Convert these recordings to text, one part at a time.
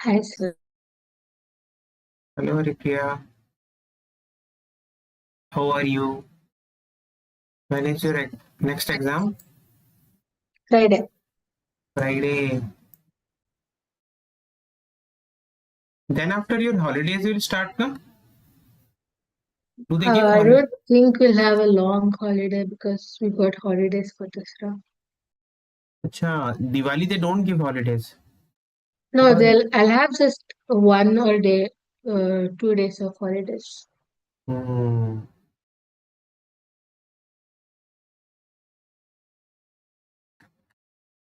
Hi, sir. Hello, Ripriya. How are you? When is your next exam? Friday. Friday. Then after your holidays will start, no? Do they give I holiday? don't think we'll have a long holiday because we got holidays for this round. Acha, Diwali they don't give holidays. No, Because I'll have just 2 days of holidays. hmm,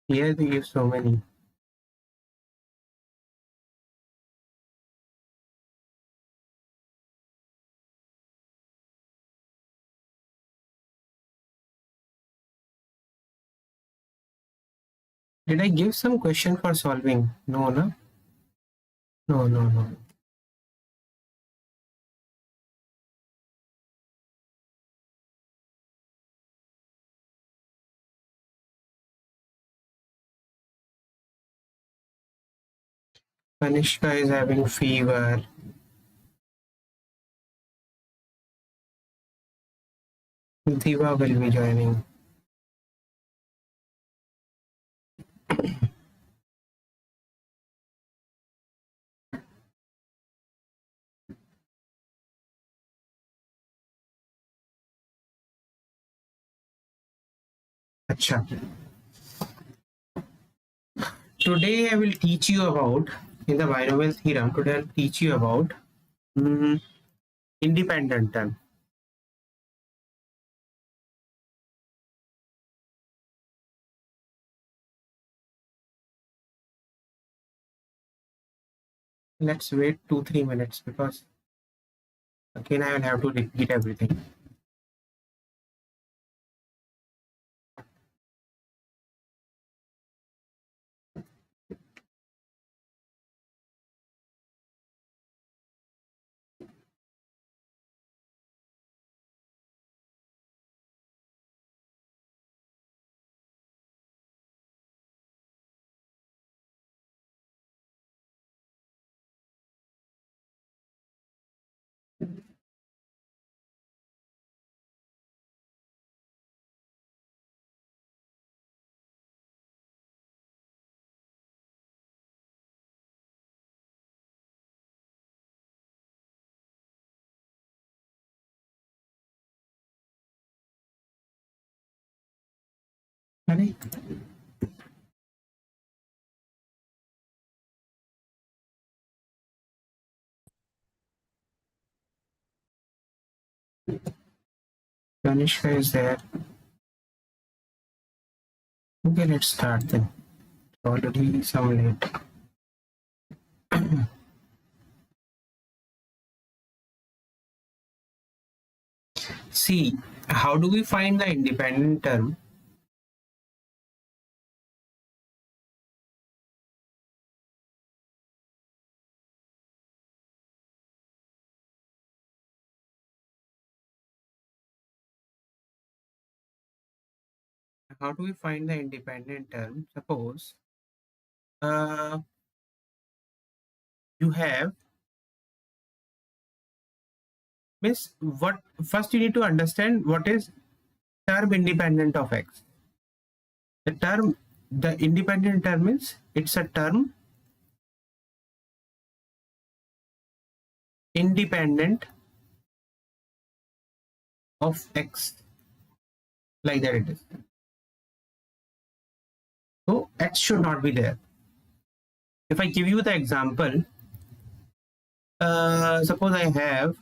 here they give so many. Did I give some question for solving? No, no? No, no, no. Kanishka is having fever. Diva will be joining. Acha. Today I will teach you about, in the binomial theorem, today I will teach you about independent term. Let's wait 2-3 minutes because again I will have to repeat everything. Honey? Kanishka is there. Okay, let's start then. Already some late. See, how do we find the independent term? How do we find the independent term? Suppose you have Miss, what first you need to understand what is term independent of x. The independent term means it's a term independent of x, like that it is. So x should not be there. If I give you the example, suppose I have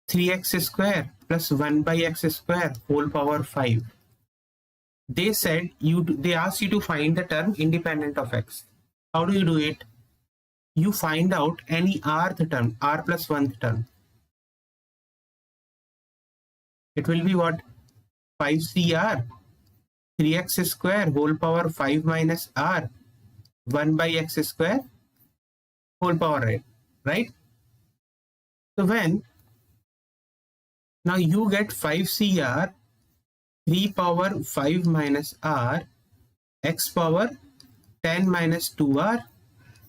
3x square plus 1 by x square whole power 5. They said they asked you to find the term independent of x. How do you do it? You find out any rth term, r plus 1th term. It will be what? 5cr, 3x square whole power 5 minus r, 1 by x square whole power 8, right? So when now you get 5cr, 3 power 5 minus r, x power 10 minus 2r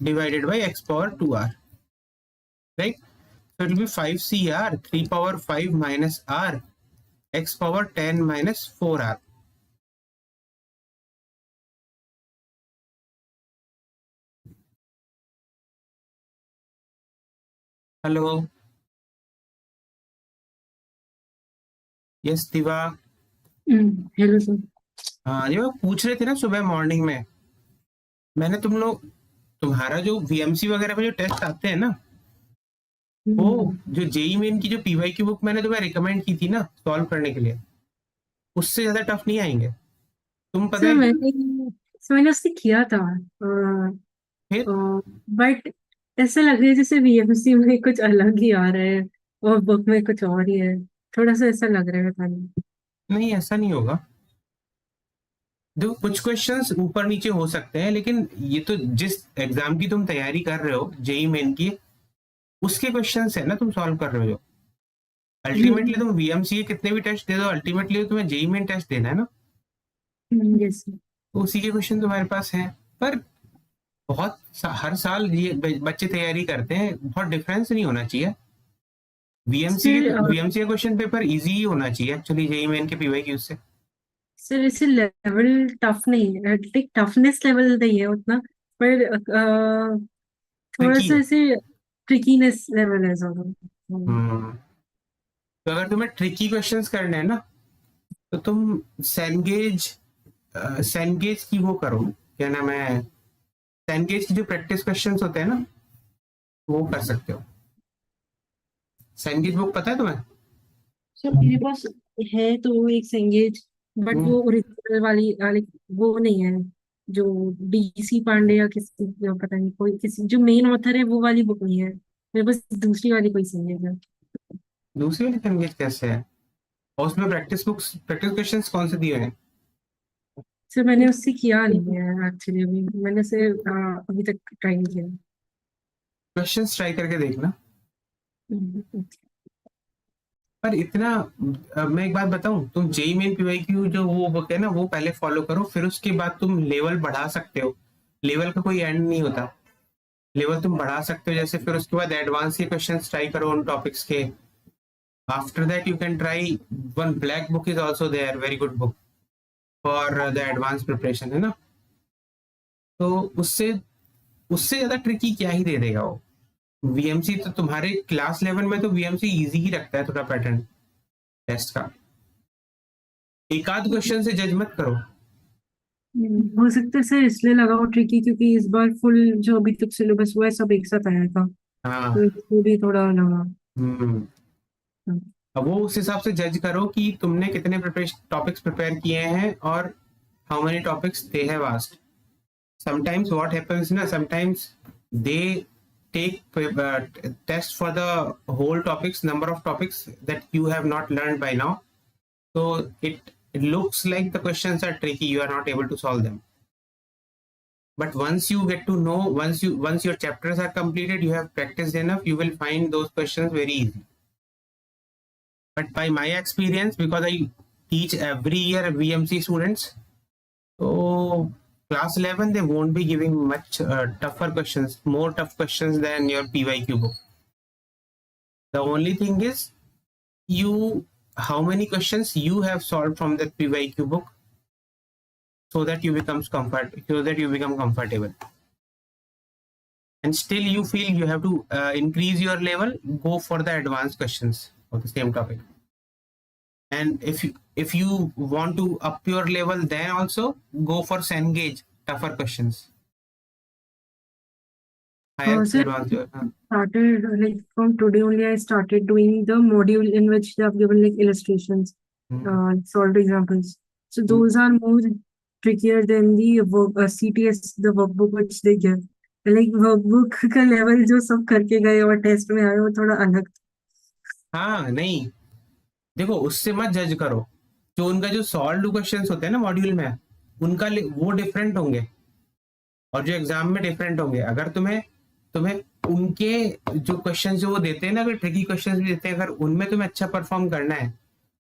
divided by x power 2r, right? So it will be 5cr 3 power 5 minus r x power 10 minus 4r. Hello, yes Diva. Hello sir. हाँ, ये वो पूछ रहे थे ना सुबह morning में, मैंने तुम्हारा जो वीएमसी वगैरह में जो टेस्ट आते हैं ना, वो जो जेई मेन की जो पीवाई की बुक मैंने तुम्हें रिकमेंड की थी ना सॉल्व करने के लिए, उससे ज्यादा टफ नहीं आएंगे। तुम पता सर है मैंने उससे किया था, फिर? बट ऐसा लग रहा है जैसे वीएमसी में कुछ अलग ही आ रहा है और बुक में कुछ और ही है। थोड़ा सा ऐसा लग रहा है, पता नहीं। नहीं, ऐसा नहीं होगा। देखो, कुछ क्वेश्चंस ऊपर नीचे हो सकते हैं, लेकिन ये तो जिस एग्जाम की तुम तैयारी कर रहे हो जेई मेन की, उसके क्वेश्चंस है ना तुम सॉल्व कर रहे हो। अल्टीमेटली तुम वीएमसी के कितने भी टेस्ट दे दो, अल्टीमेटली तुम्हें जेई मेन टेस्ट देना है ना, यस। तो उसी के क्वेश्चन तुम्हारे पास हैं। पर हर साल ये बच्चे तैयारी करते हैं, बहुत डिफरेंस नहीं होना चाहिए। सर वीएमसी का क्वेश्चन पेपर इजी ही होना चाहिए एक्चुअली जेई मेन के पीवाई क्यू से। सर ऐसे लेवल टफ नहीं है, लाइक टफनेस लेवल नहीं है उतना, पर थोड़ा ट्रिकी सा है। ऐसे ट्रिकीनेस लेवल है ज्यादा। हम्म। तो अगर तुम्हें ट्रिकी क्वेश्चंस करने हैं ना, तो तुम सेनगेज सेनगेज की वो करो, क्या नाम है, सेनगेज की जो प्रैक्टिस क्वेश्चंस होते हैं ना, वो कर सकते हो। सेनगेज बुक पता है तुम्हें? सर मेरे पास है तो एक संगीत, बट हम्म, वो ओरिजिनल वाली वाली वो नहीं है, जो डीसी पांडे या किसी पता नहीं, कोई किसी जो मेन ऑथर है वो वाली बुक नहीं है। मेरे पास दूसरी वाली कोई संगीत है। दूसरी वाली सेनगेज कैसे है? और उसमें प्रैक्टिस क्वेश्चंस कौन से दिए हैं? सर मैंने उससे किया नहीं है एक्चुअली, अभी मैंने उसे अभी तक ट्राई नहीं किया। क्वेश्चंस ट्राई करके देखना। हम्म। पर इतना मैं एक बात बताऊं, तुम जेई मेन पीवाई क्यू जो वो बुक है ना, वो पहले फॉलो करो, फिर उसके बाद तुम लेवल बढ़ा सकते हो। लेवल का कोई एंड नहीं होता, लेवल तुम बढ़ा सकते हो जैसे, फिर उसके बाद एडवांस के क्वेश्चंस ट्राई करो उन टॉपिक्स के। After that you can try one black book is also there, very good book for the advance preparation, है ना। तो उससे उससे ज्यादा ट्रिकी क्या ही दे देगा वो। वीएमसी तो तुम्हारे क्लास लेवल में तो वीएमसी इजी ही रखता है थोड़ा पैटर्न टेस्ट का। एक आध क्वेश्चन से जज मत करो। हो सकता है सर इसलिए लगा हो ट्रिकी, क्योंकि इस बार फुल जो अभी तक सिलेबस हुआ है सब एक साथ आया था, तो हाँ। इसको भी थोड़ा लगा। हम्म। अब वो उस हिसाब से जज करो कि तुमने कितने टॉपिक्स प्रिपेयर किए हैं और how many topics they have asked. Sometimes what happens na, sometimes they take test for the whole topics, number of topics that you have not learned by now, so it looks like the questions are tricky, you are not able to solve them. But once you get to know, once your chapters are completed, you have practiced enough, you will find those questions very easy. But by my experience, because I teach every year VMC students, so class 11 they won't be giving much tougher questions, more tough questions than your PYQ book. The only thing is you how many questions you have solved from that PYQ book, so that you become comfortable. And still you feel you have to increase your level, go for the advanced questions of the same topic. And if you want to up your level, then also go for Cengage tougher questions, higher Sir, advanced. started like from today only. I started doing the module in which they have given like illustrations, Hmm. solved examples. So Hmm. those are more trickier than the CTS, the workbook which they give. Like workbook का level जो सब करके गए और test में आए वो थोड़ा अलग था। हाँ, नहीं, देखो उससे मत जज करो। जो उनका जो सॉल्व क्वेश्चंस होते हैं ना मॉड्यूल में, वो डिफरेंट होंगे और जो एग्जाम में डिफरेंट होंगे। अगर तुम्हें तुम्हें उनके जो क्वेश्चंस जो वो देते हैं ना, अगर ट्रिकी क्वेश्चंस भी देते हैं, अगर उनमें तुम्हें अच्छा परफॉर्म करना है,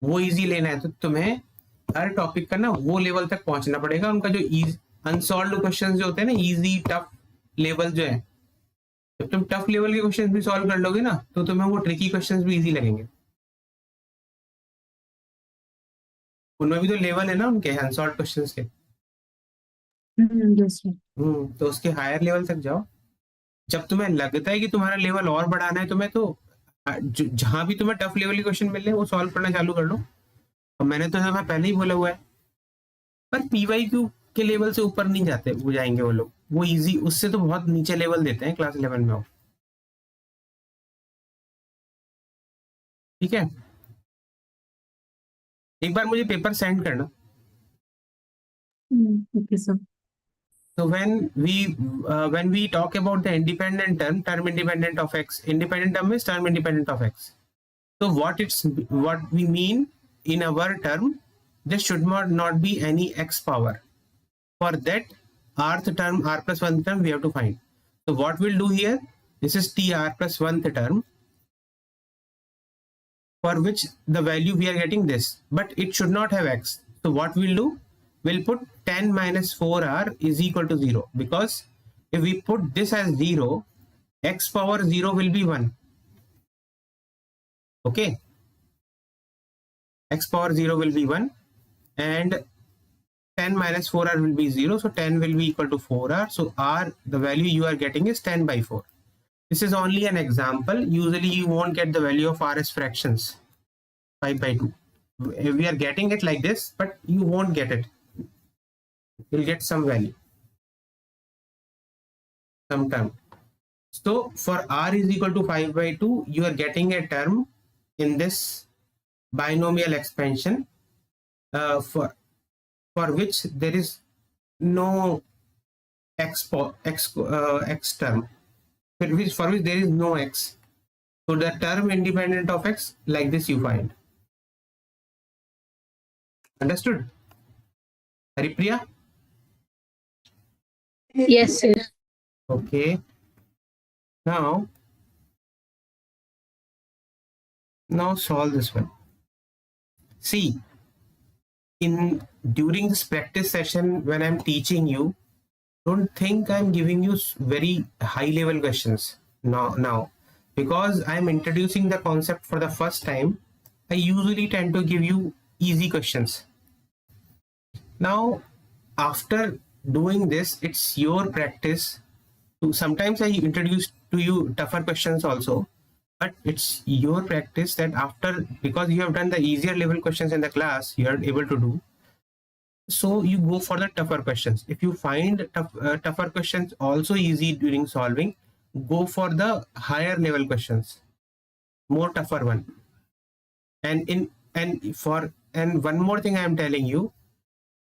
वो इजी लेना है, तो तुम्हें हर टॉपिक का ना वो लेवल तक पहुंचना पड़ेगा। उनका जो अनसॉल्व क्वेश्चन जो होते हैं ना, इजी टफ लेवल जो है, जब तुम टफ लेवल के क्वेश्चन भी सॉल्व कर लोगे ना, तो तुम्हें वो ट्रिकी क्वेश्चन भी इजी लगेंगे। उनमें भी तो लेवल है ना उनके अनसॉल्व क्वेश्चन के। Yes sir. तो उसके हायर लेवल तक जाओ। जब तुम्हें लगता है कि तुम्हारा लेवल और बढ़ाना है तुम्हें, तो जहां भी तुम्हें टफ लेवल के क्वेश्चन मिल रहे हैं वो सॉल्व करना चालू कर लो। और मैंने तो तुम्हें पहले ही बोला हुआ है, पर पीवाईक्यू के लेवल से ऊपर नहीं जाते, वो जाएंगे वो लोग, वो इजी, उससे तो बहुत नीचे लेवल देते हैं क्लास 11 में। ठीक है, एक बार मुझे पेपर सेंड करना। Okay sir. So when we talk about the independent term independent of x, independent term is term independent of x. So what we mean in our term, there should not be any x power. For that rth term, r plus 1th term, we have to find. So what we'll do here, this is tr plus 1th term, for which the value we are getting this, but it should not have x. So what we'll do, we'll put 10 minus 4r is equal to 0, because if we put this as 0, x power 0 will be 1. Okay, x power 0 will be 1, and 10 minus 4r will be 0, so 10 will be equal to 4r. So r, the value you are getting is 10 by 4. This is only an example. Usually you won't get the value of r as fractions, 5 by 2. We are getting it like this, but you won't get it. You'll get some value, some term. So for r is equal to 5 by 2, you are getting a term in this binomial expansion for which there is no x term, for which there is no x. So the term independent of x, like this you find. Understood, Haripriya? Yes, sir. Okay. Now solve this one. See, during this practice session, when I'm teaching you, don't think I'm giving you very high level questions now, because I'm introducing the concept for the first time. I usually tend to give you easy questions. Now, after doing this, it's your practice to, sometimes I introduce to you tougher questions also, but it's your practice that after, because you have done the easier level questions in the class, you are able to do, so you go for the tougher questions. If you find tougher questions also easy during solving, go for the higher level questions, more tougher one. And one more thing I am telling you,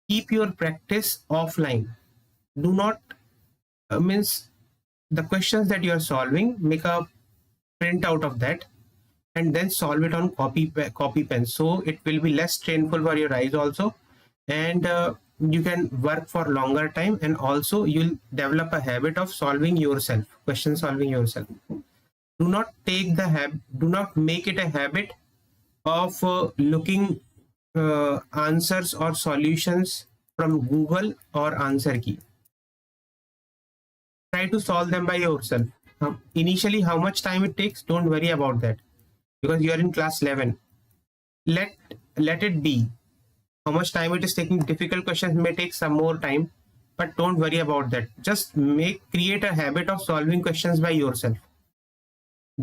keep your practice offline. Do not means the questions that you are solving, make a print out of that and then solve it on copy pen, so it will be less strainful for your eyes also, and you can work for longer time, and also you'll develop a habit of solving yourself, question solving yourself. Do not make it a habit of looking answers or solutions from Google or answer key. Try to solve them by yourself. Initially, how much time it takes, don't worry about that, because you are in class 11. Let it be. How much time it is taking, difficult questions may take some more time, but don't worry about that. Just create a habit of solving questions by yourself.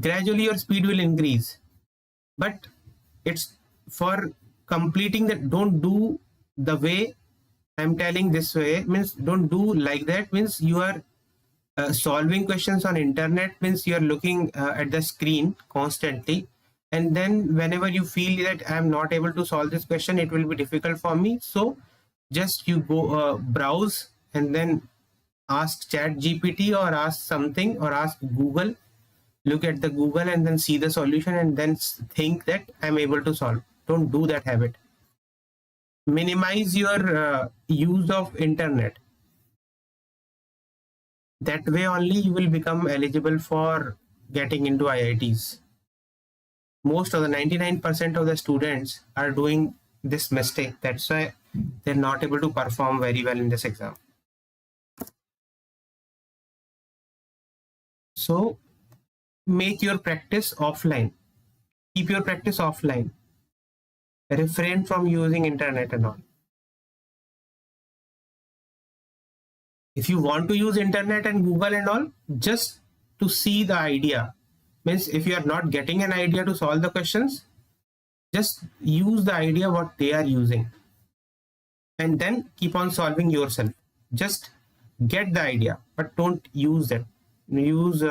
Gradually your speed will increase, but it's for completing that. Don't do the way I'm telling this way, means don't do like that, means you are solving questions on internet, means you are looking at the screen constantly, and then whenever you feel that I'm not able to solve this question, it will be difficult for me, so just you go browse and then ask chat gpt or ask something or ask Google, look at the Google and then see the solution and then think that I'm able to solve. Don't do that habit. Minimize your use of internet. That way only you will become eligible for getting into IITs. Most of the 99% of the students are doing this mistake. That's why they're not able to perform very well in this exam. So make your practice offline. Keep your practice offline. Refrain from using internet and all. If you want to use internet and Google and all, just to see the idea, means if you are not getting an idea to solve the questions, just use the idea what they are using and then keep on solving yourself. Just get the idea, but don't use it. Use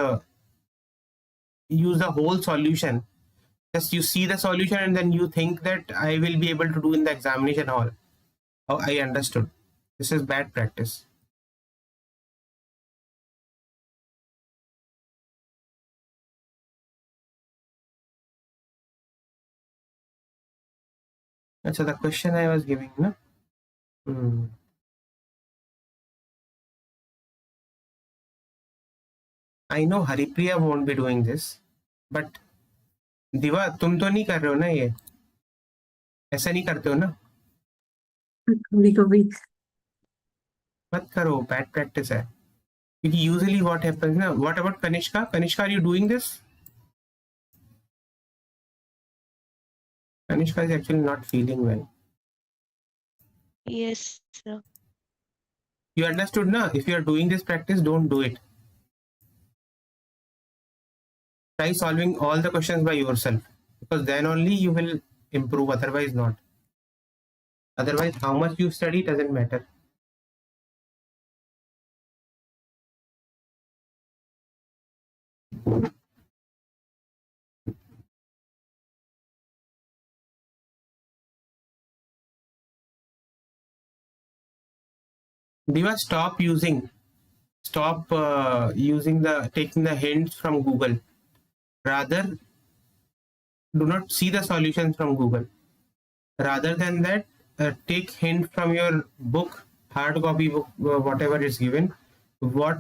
use the whole solution. Just you see the solution and then you think that I will be able to do in the examination hall. Oh, I understood. This is bad practice. So the question I was giving, no? I know Haripriya won't be doing this, but दिवा तुम तो नहीं कर रहे हो ना ये ऐसा नहीं करते हो ना कभी कभी मत करो बैड प्रैक्टिस है क्योंकि यूजुअली व्हाट हैपेंस ना what about Kanishka are you doing this Kanishka is actually not feeling well Yes, sir. you understood na if you are doing this practice don't do it try solving all the questions by yourself because then only you will improve otherwise not otherwise how much you study doesn't matter Diva, stop using taking the hints from Google. Rather, do not see the solutions from Google. Rather than that, take hint from your book, hard copy book, whatever is given, what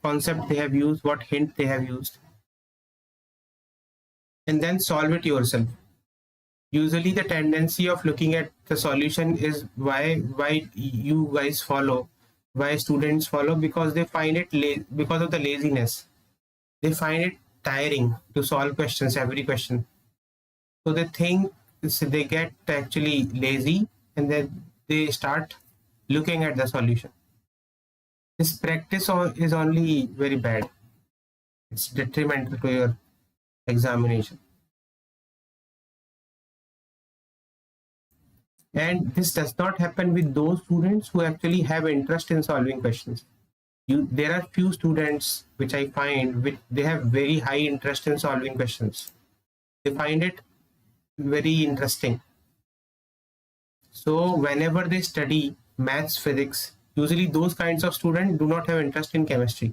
concept they have used, what hint they have used, and then solve it yourself. Usually the tendency of looking at the solution is why you guys follow, why students follow, because they find it because of the laziness. They find it tiring to solve questions, every question. So they think they get actually lazy and then they start looking at the solution. This practice is only very bad. It's detrimental to your examination. And this does not happen with those students who actually have interest in solving questions. There are few students which I find they have very high interest in solving questions. They find it very interesting. So whenever they study maths, physics, usually those kinds of students do not have interest in chemistry.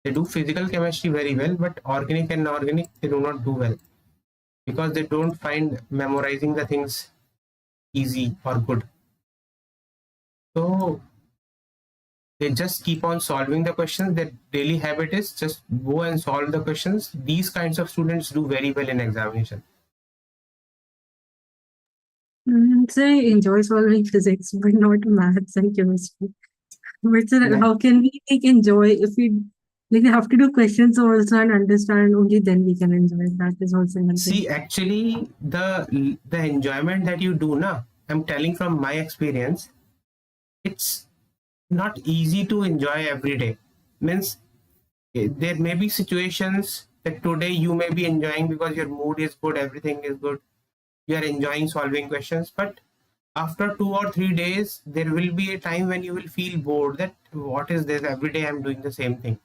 They do physical chemistry very well, but organic and inorganic they do not do well because they don't find memorizing the things easy or good. So they just keep on solving the questions. Their daily habit is just go and solve the questions. These kinds of students do very well in examination. So I enjoy solving physics, but not maths and chemistry. But sir, how can we enjoy if we have to do questions also and understand only then we can enjoy. That is also something. See, actually, the enjoyment that you do, na, I'm telling from my experience, it's not easy to enjoy every day. Means there may be situations that today you may be enjoying because your mood is good, everything is good, you are enjoying solving questions, but after 2 or 3 days there will be a time when you will feel bored that what is this, every day I'm doing the same thing.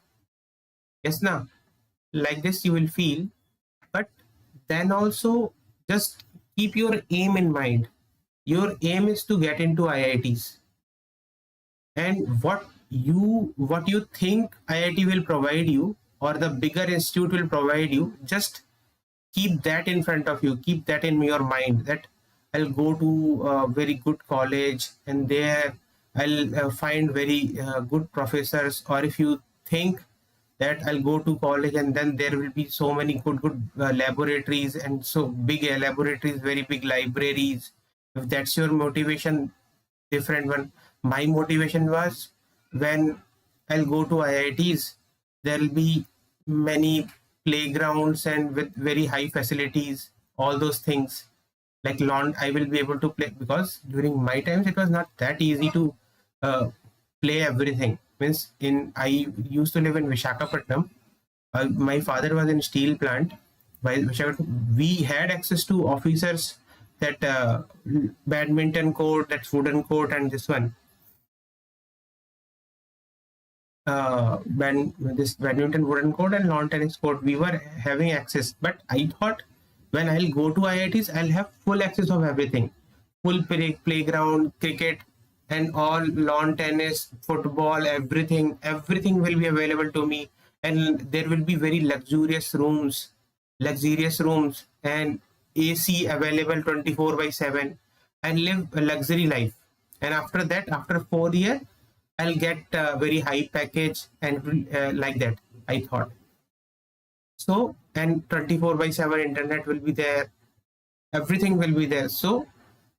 Yes, na, like this you will feel, but then also just keep your aim in mind. Your aim is to get into IITs, and what you think IIT will provide you or the bigger institute will provide you, just keep that in front of you, keep that in your mind that I'll go to a very good college and there I'll find very good professors. Or if you think that I'll go to college and then there will be so many good laboratories and so big laboratories, very big libraries, if that's your motivation, different one. My motivation was when I'll go to IITs, There will be many playgrounds and with very high facilities, all those things. Like lawn, I will be able to play, because during my times it was not that easy to uh, play everything. Means in I used to live in Vishakhapatnam. My father was in steel plant. We had access to officers, that badminton court, that wooden court, and this one, this badminton wooden court and lawn tennis court. We were having access, but I thought when I'll go to IITs, I'll have full access of everything, full playground, cricket, and all, lawn tennis, football, everything will be available to me, and there will be very luxurious rooms, and AC available 24 by 7, and live a luxury life. And after that, after 4 years, I'll get a very high package, and like that, I thought. So, and 24 by 7 internet will be there, everything will be there. So,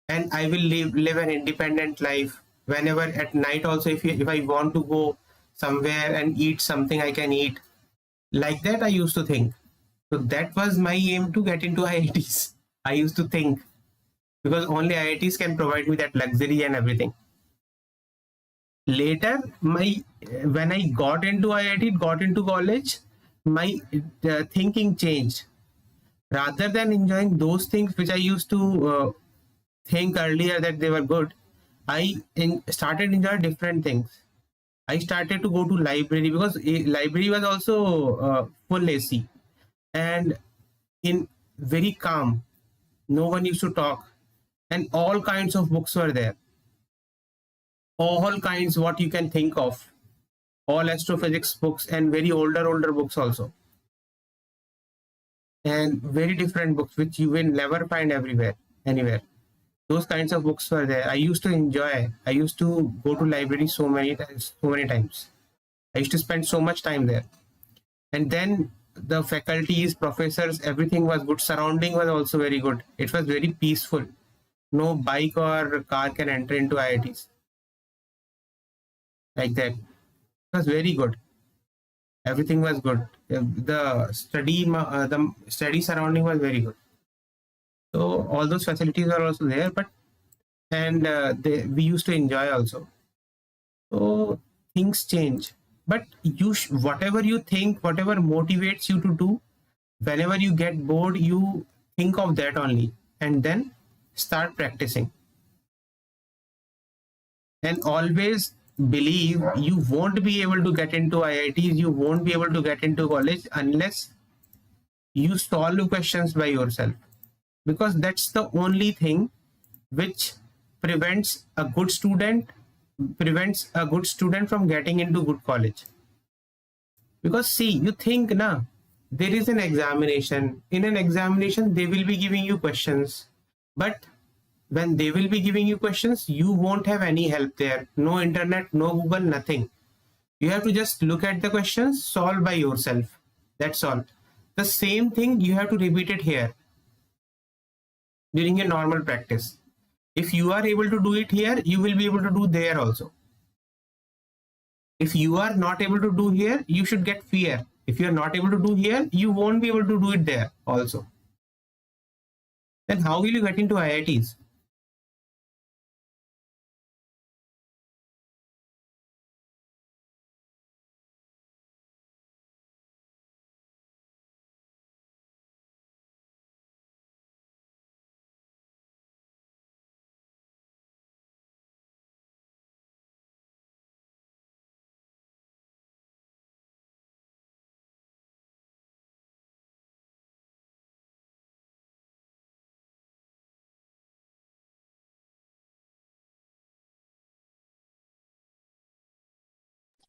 and I will live an independent life. Whenever at night also, if I want to go somewhere and eat something, I can eat. Like that, I used to think. So that was my aim to get into IITs. I used to think, because only IITs can provide me that luxury and everything. Later, my when I got into IIT, got into college, my thinking changed. Rather than enjoying those things which I used to think earlier that they were good, started enjoying different things. I started to go to library, because a library was also full AC, and in very calm. No one used to talk, and all kinds of books were there. All kinds what you can think of. All astrophysics books, and very older books also, and very different books which you will never find anywhere. Those kinds of books were there. I used to enjoy. I used to go to library so many times. I used to spend so much time there. And then the faculties, professors, everything was good. Surrounding was also very good. It was very peaceful. No bike or car can enter into IITs like that. It was very good. Everything was good. The study surrounding was very good. So all those facilities are also there, but and we used to enjoy also. So things change, but whatever you think, whatever motivates you to do, whenever you get bored, you think of that only, and then start practicing. And always believe you won't be able to get into IITs, you won't be able to get into college unless you solve questions by yourself, because that's the only thing which prevents a good student from getting into good college. Because see, you think na, there is an examination. In an examination they will be giving you questions, but when they will be giving you questions, you won't have any help there. No internet, no Google, nothing. You have to just look at the questions, solve by yourself. That's all. The same thing you have to repeat it here during a normal practice. If you are able to do it here, you will be able to do there also. If you are not able to do here, you should get fear. If you are not able to do here, you won't be able to do it there also. Then how will you get into IITs?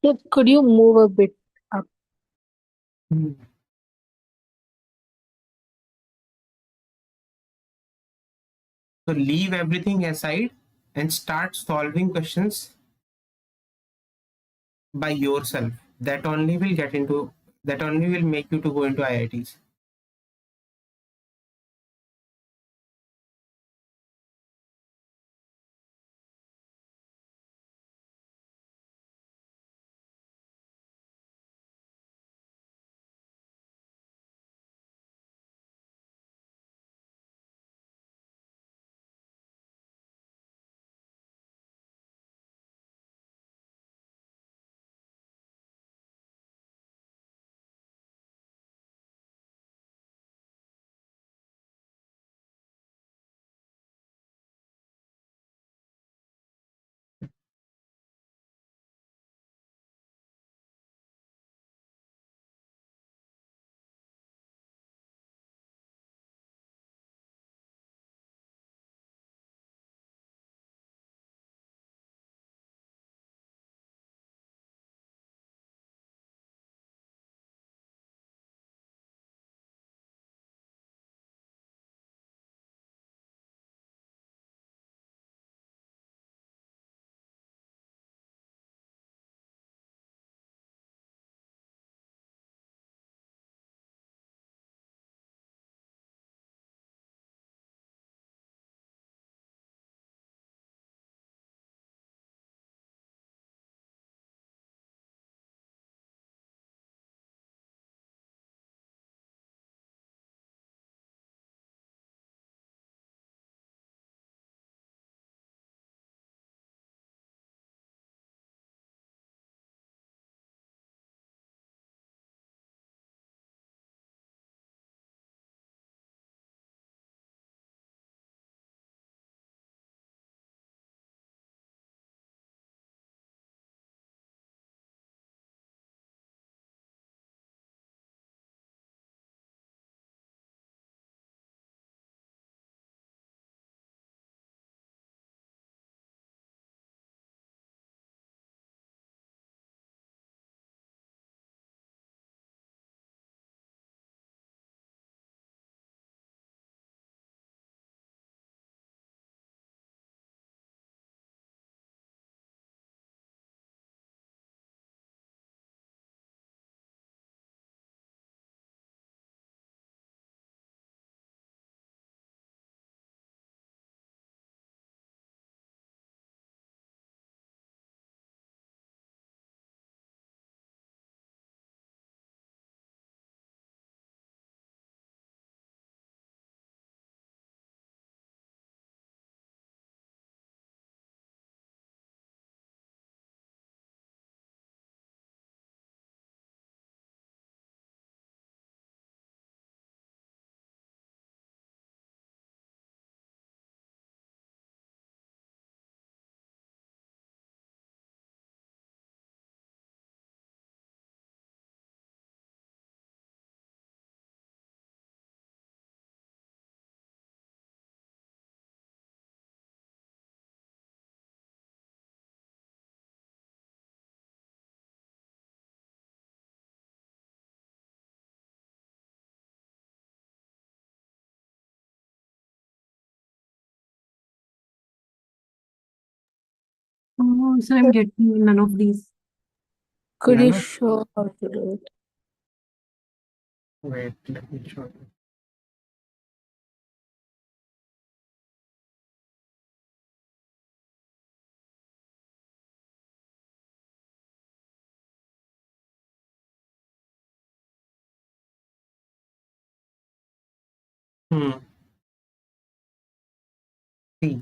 So could you move a bit up? Hmm. So leave everything aside and start solving questions by yourself. That only will get into, that only will make you to go into IITs. Oh, so I'm getting none of these. Could you None of- show how to do it? Wait, let me show you. See,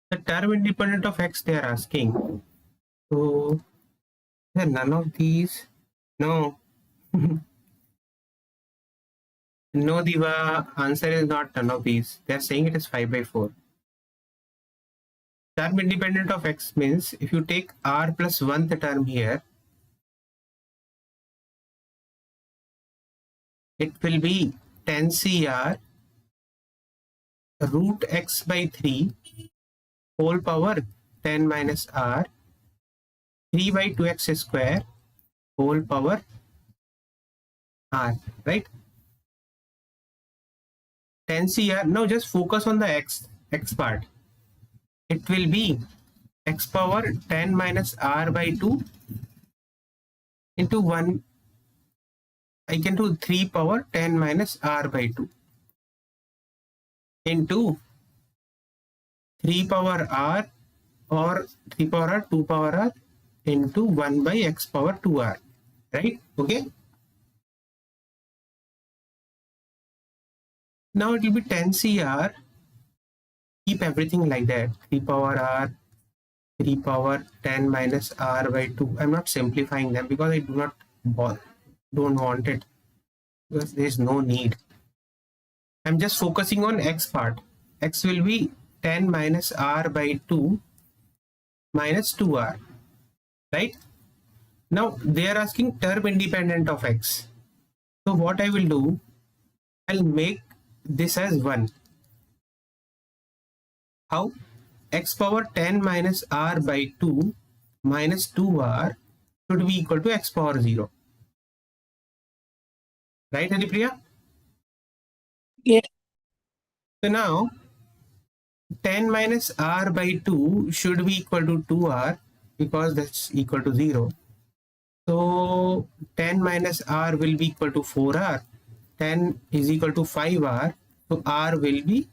the term independent of x they are asking. So, none of these. No. No, Diva, answer is not none of these. They are saying it is 5 by 4. Term independent of x means if you take r plus 1th term here, it will be 10 CR root x by 3 whole power 10 minus r 3 by 2x square whole power r, right? 10 CR. Now just focus on the x part. It will be x power 10 minus r by 2 into 1. I can do 3 power 10 minus r by 2 into 3 power r or 3 power r 2 power r into 1 by x power 2r, right? Okay, now it will be 10 CR. Keep everything like that. 3 power r 3 power 10 minus r by 2. I'm not simplifying them because I don't want it, because there is no need. I'm just focusing on x part. X will be 10 minus r by 2 minus 2r, right? Now they are asking term independent of x. So what I will do, I'll make this as 1. How? X power 10 minus r by 2 minus 2r should be equal to x power 0. Right, Haripriya? Yeah. So now 10 minus r by 2 should be equal to 2r because that's equal to 0. So 10 minus r will be equal to 4r. 10 is equal to 5r. So r will be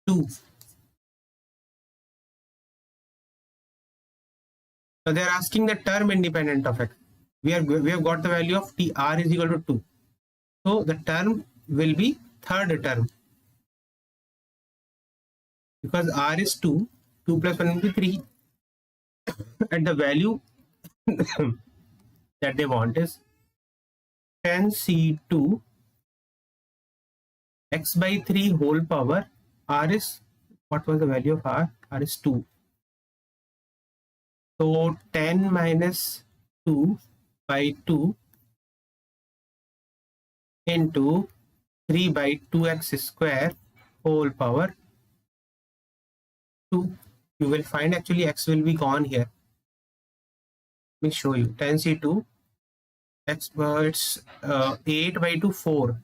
2. So they are asking the term independent of x. We have got the value of t, r is equal to 2. So the term will be third term because r is 2. 2 plus 1 will be 3. And the value that they want is 10c2 x by 3 whole power. R is, what was the value of r? R is 2. So 10 minus 2 by 2 into 3 by 2x square whole power 2. You will find actually x will be gone here. Let me show you. 10c2 x, it's 8 by 2 4.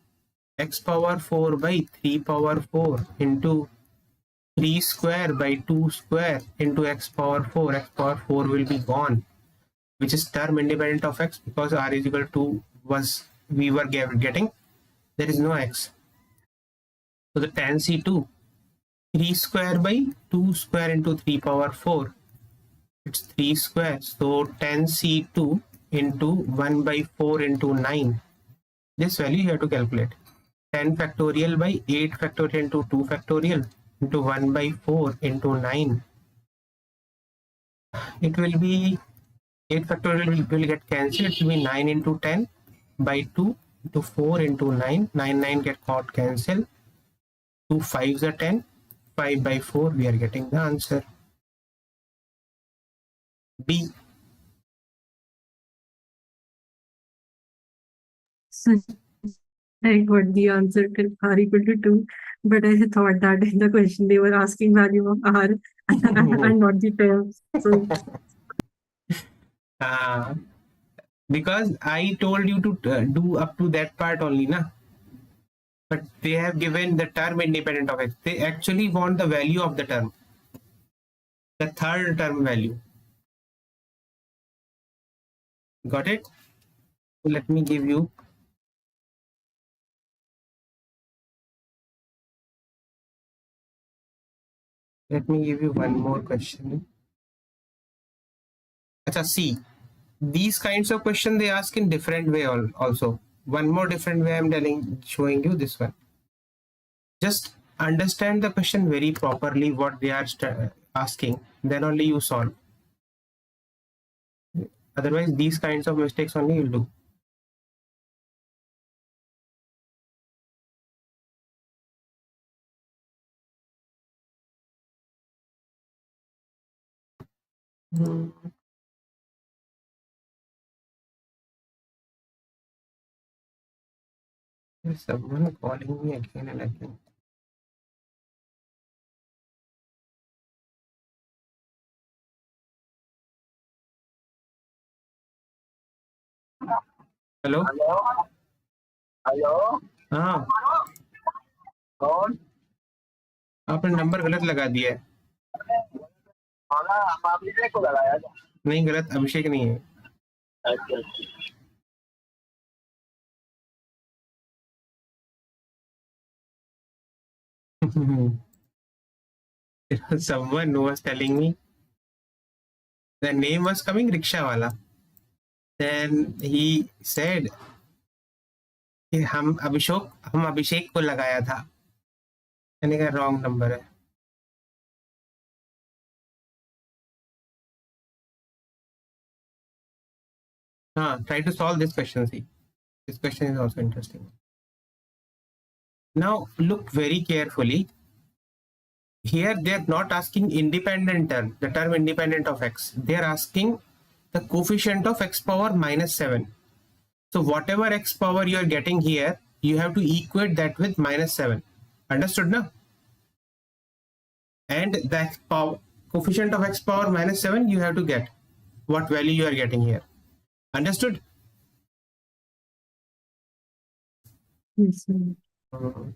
X power 4 by 3 power 4 into 3 square by 2 square into x power 4. X power 4 will be gone, which is term independent of x because r is equal to was we were getting. There is no x. So the tan c2 3 square by 2 square into 3 power 4. It's 3 square. So tan c2 into 1 by 4 into 9. This value you have to calculate. 10 factorial by 8 factorial into 2 factorial into 1 by 4 into 9. It will be 8 factorial will get cancelled. It will be 9 into 10 by 2 into 4 into 9. 9 get got cancelled. 2 5s are 10. 5 by 4 we are getting the answer. B. So I got the answer till r equal to 2, but I thought that in the question they were asking value of r and not the terms. So Because I told you to do up to that part only, na? But they have given the term independent of x. They actually want the value of the term. the third term value. Got it? So let me give you one more question. Acha, see, these kinds of questions they ask in different way also. One more different way I'm showing you this one. Just understand the question very properly what they are asking, then only you solve. Otherwise, these kinds of mistakes only you'll do. There's someone calling me again and again. Hello hello हाँ कौन आपने number गलत लगा दिया है अभिषेक को लगाया नहीं गलत अभिषेक नहीं है someone was telling me the name was coming rickshaw wala. Then he said कि हम अभिषेक को लगाया था. मैंने कहा रॉन्ग नंबर है. हाँ, try to solve this question. See, this question is also interesting. Now look very carefully. Here they are not asking independent term, the term independent of x. They are asking the coefficient of x power -7. So whatever x power you are getting here, you have to equate that with -7. Understood now? And the coefficient of x power -7 you have to get what value you are getting here. Understood? Yes, sir. Mhm.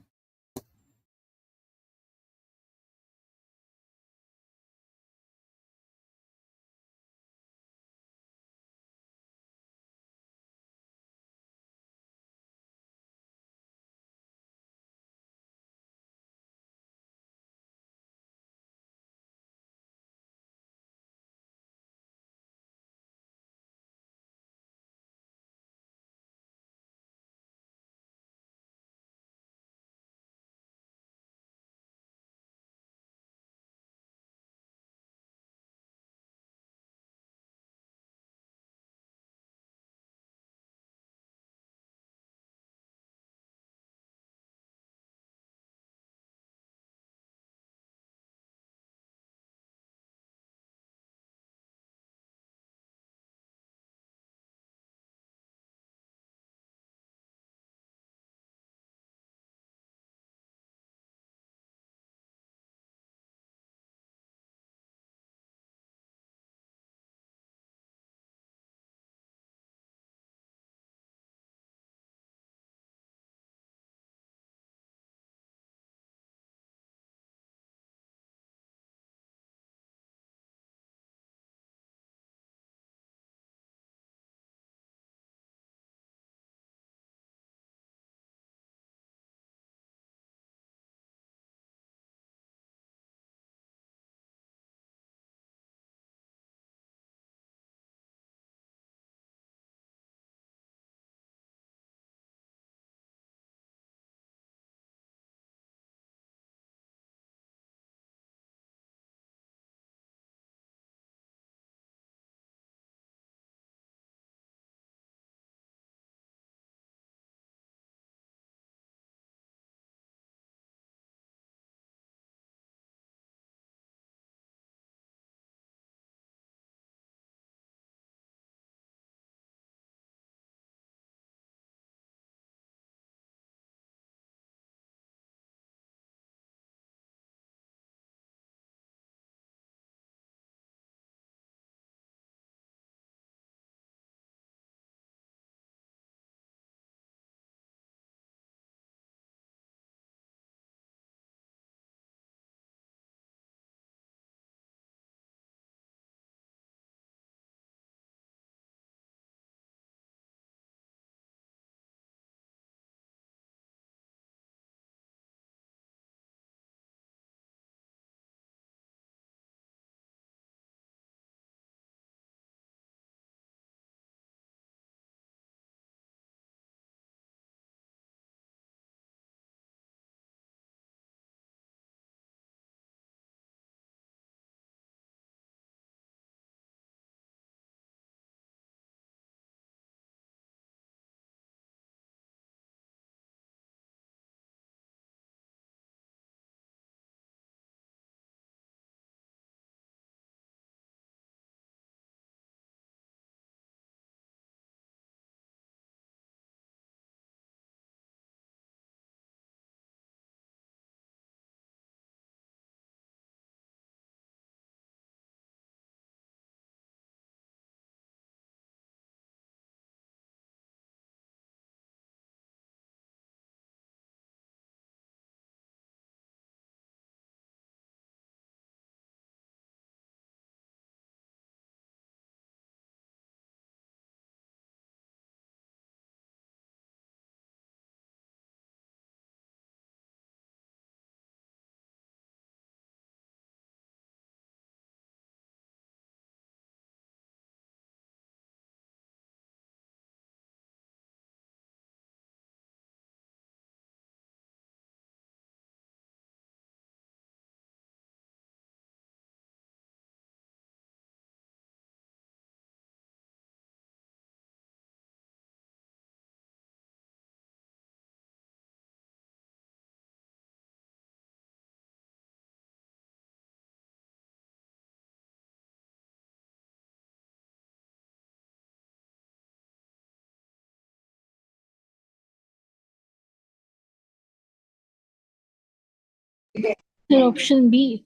Then option B.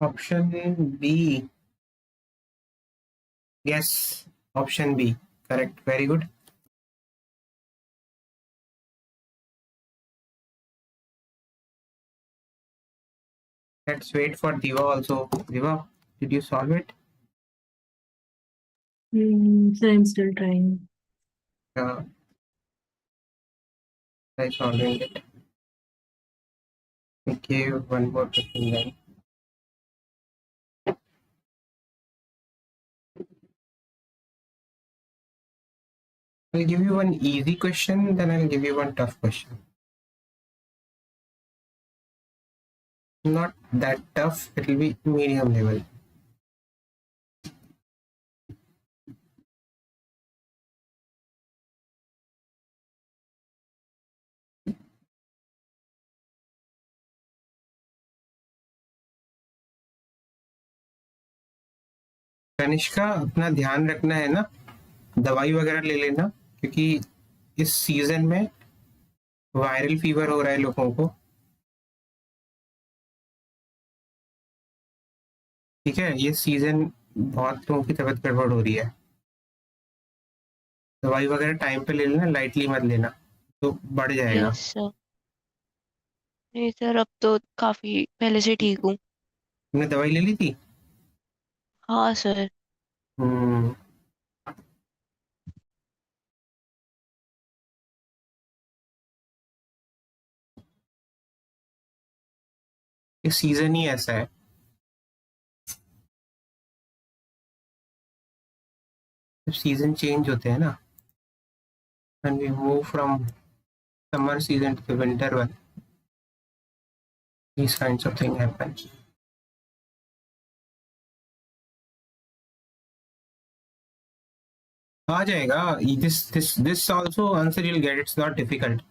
Option B. Yes, option B. Correct. Very good. Let's wait for Diva also. Diva, did you solve it? So I'm still trying. Yeah, try solving it. Okay, one more question then. I'll give you one easy question, then I'll give you one tough question. Not that tough, it will be medium level. Kanishka, अपना ध्यान रखना है ना, दवाई वगैरह ले लेना, क्योंकि इस सीजन में वायरल फीवर हो रहा है लोगों को. ठीक है, ये सीजन बहुत लोगों की तबीयत गड़बड़ हो रही है. दवाई वगैरह टाइम पे ले लेना, लाइटली मत लेना, तो बढ़ जाएगा. Yes sir. नहीं सर, अब तो काफी पहले से ठीक हूँ. तुमने दवाई ले ली थी? हाँ सर. हम्म. ये सीजन ही ऐसा है. जब सीजन चेंज होते हैं ना, when we move from summer season to the winter one, these kinds of things happen. आ जाएगा. This also answer you'll get. It's not difficult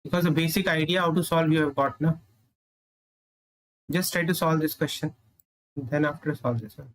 because the basic idea how to solve you have got na. Just try to solve this question, then after solve this one.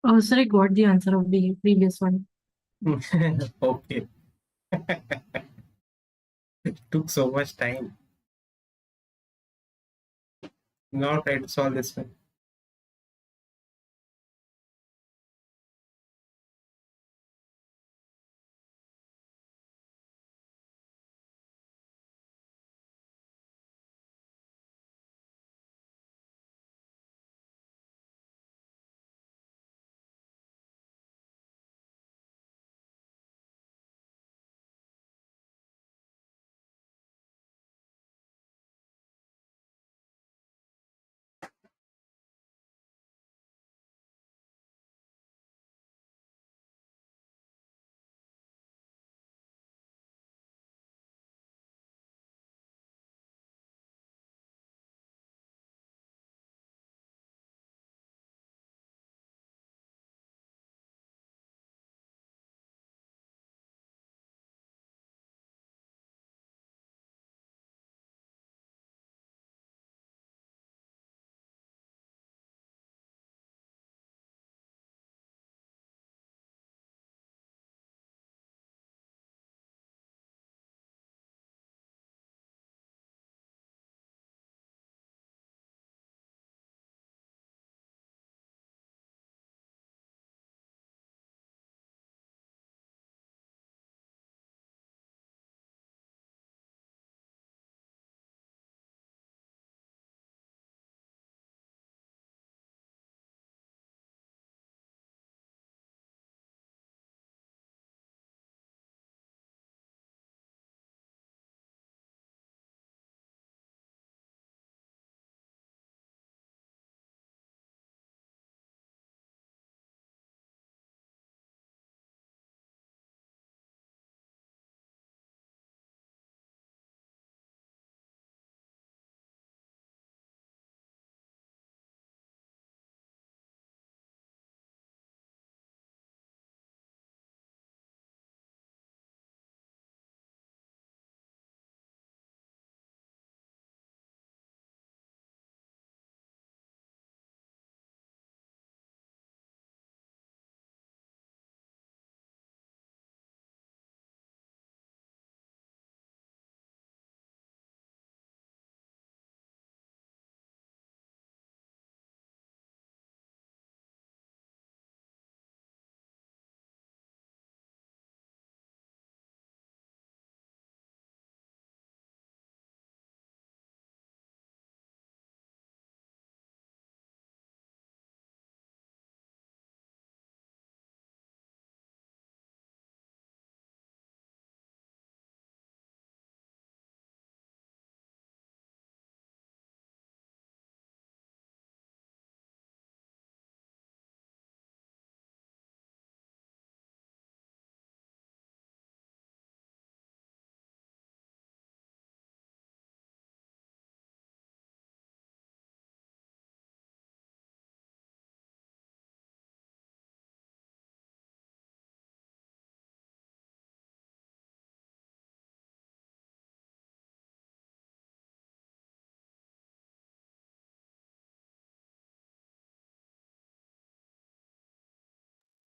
Oh, sir, I got the answer of the previous one. Okay. It took so much time. Now try to solve this one.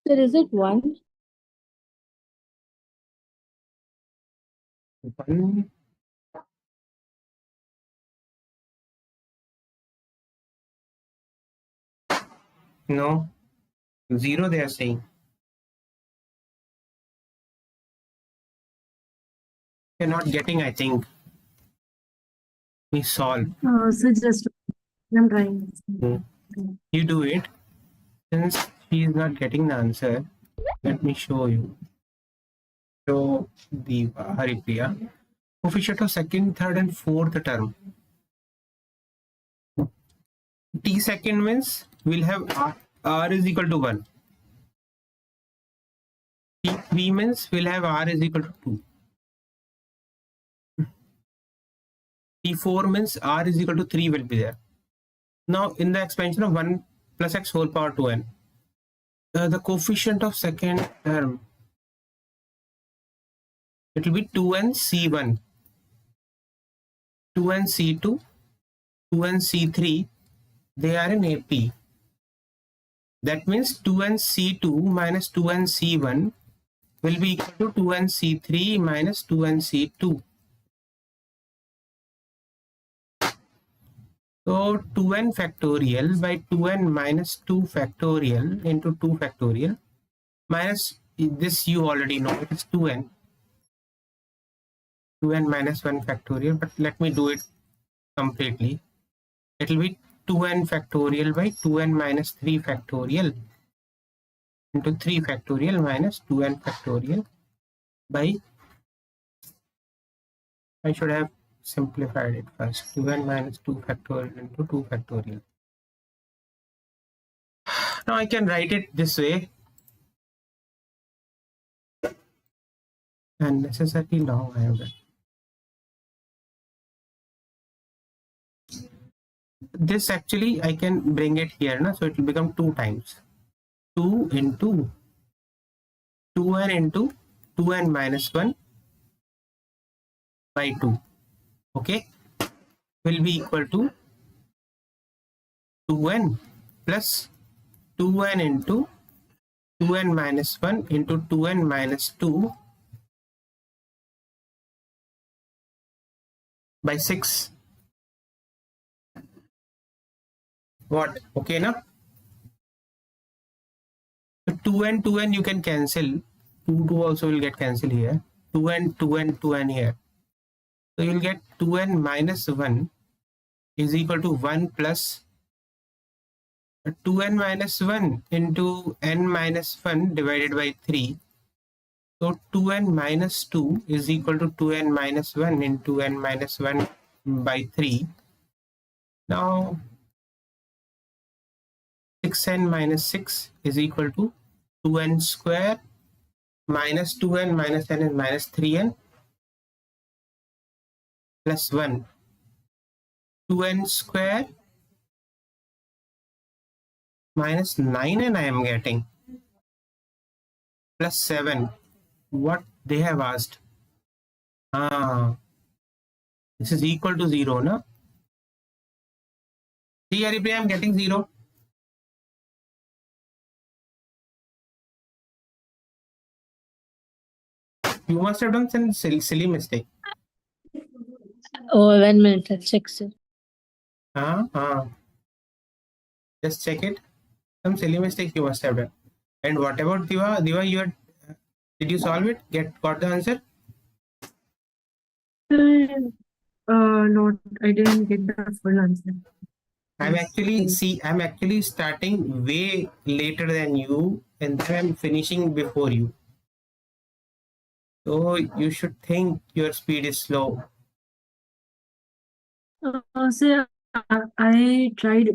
Sir, is it 1? One. No. 0 they are saying. You're not getting, I think. We solve. So just I'm trying. You do it. Since she is not getting the answer, let me show you. Show the Haripriya. Coefficient of second, third, and fourth term. T second means we'll have R is equal to 1. T3 means we'll have R is equal to 2. T4 means R is equal to 3 will be there. Now in the expansion of 1 plus x whole power 2n, the coefficient of second term, it will be 2n C1, 2n C2, 2n C3. They are in AP. That means 2nC2 minus 2nC1 will be equal to 2nC3 minus 2nC2. So 2n factorial by 2n minus 2 factorial into 2 factorial minus this, you already know it is 2n minus 1 factorial, but let me do it completely. It will be 2n factorial by 2n minus 3 factorial into 3 factorial minus 2n factorial by, I should have simplified it first, 2n minus 2 factorial into 2 factorial. Now I can write it this way. Unnecessarily long I have done. This actually I can bring it here, na? So it will become 2 times 2 into 2n into 2n minus 1 by 2, okay, will be equal to 2n plus 2n into 2n minus 1 into 2n minus 2 by 6. What? Okay, now? So 2n you can cancel. 2 also will get cancelled here. 2n here. So you will get 2n minus 1 is equal to 1 plus 2n minus 1 into n minus 1 divided by 3. So 2n minus 2 is equal to 2n minus 1 into n minus 1 by 3. Now 6n minus 6 is equal to 2n square minus 2n minus n is minus 3n plus 1. 2n square minus 9n I am getting plus 7. What they have asked? This is equal to 0, no? See, Haripriya, I am getting 0. You must have done some silly mistake. Oh, 1 minute. I'll check, sir. Just check it. Some silly mistake you must have done. And what about Diva? Diva, you had, did you solve it? Got the answer? Not, I didn't get the full answer. I'm actually starting way later than you, and then I'm finishing before you. So you should think your speed is slow. So I tried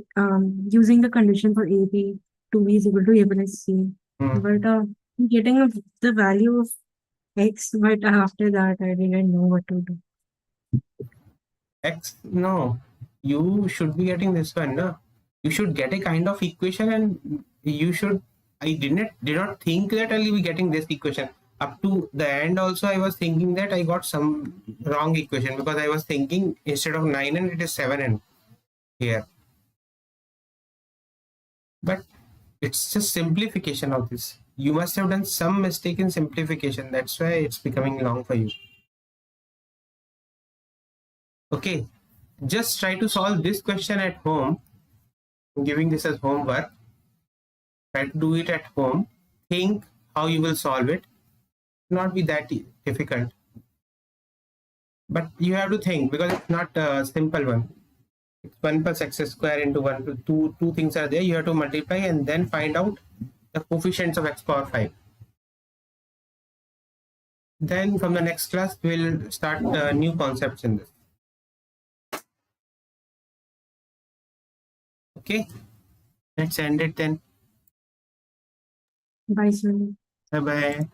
using the condition for AB to be is equal to A plus C, but getting the value of X, but after that I didn't know what to do. X, no, you should be getting this one, no? You should get a kind of equation, and you should, I did not think that I'll be getting this equation. Up to the end also I was thinking that I got some wrong equation, because I was thinking instead of 9n it is 7n here. But it's just simplification of this. You must have done some mistake in simplification. That's why it's becoming long for you. Okay, just try to solve this question at home. I'm giving this as homework. Try to do it at home. Think how you will solve it. Not be that difficult. But you have to think, because it's not a simple one. It's 1 plus x square into 1 to 2 things are there. You have to multiply and then find out the coefficients of x power 5. Then from the next class, we'll start new concepts in this. Okay, let's end it then. Bye, sir. Bye-bye.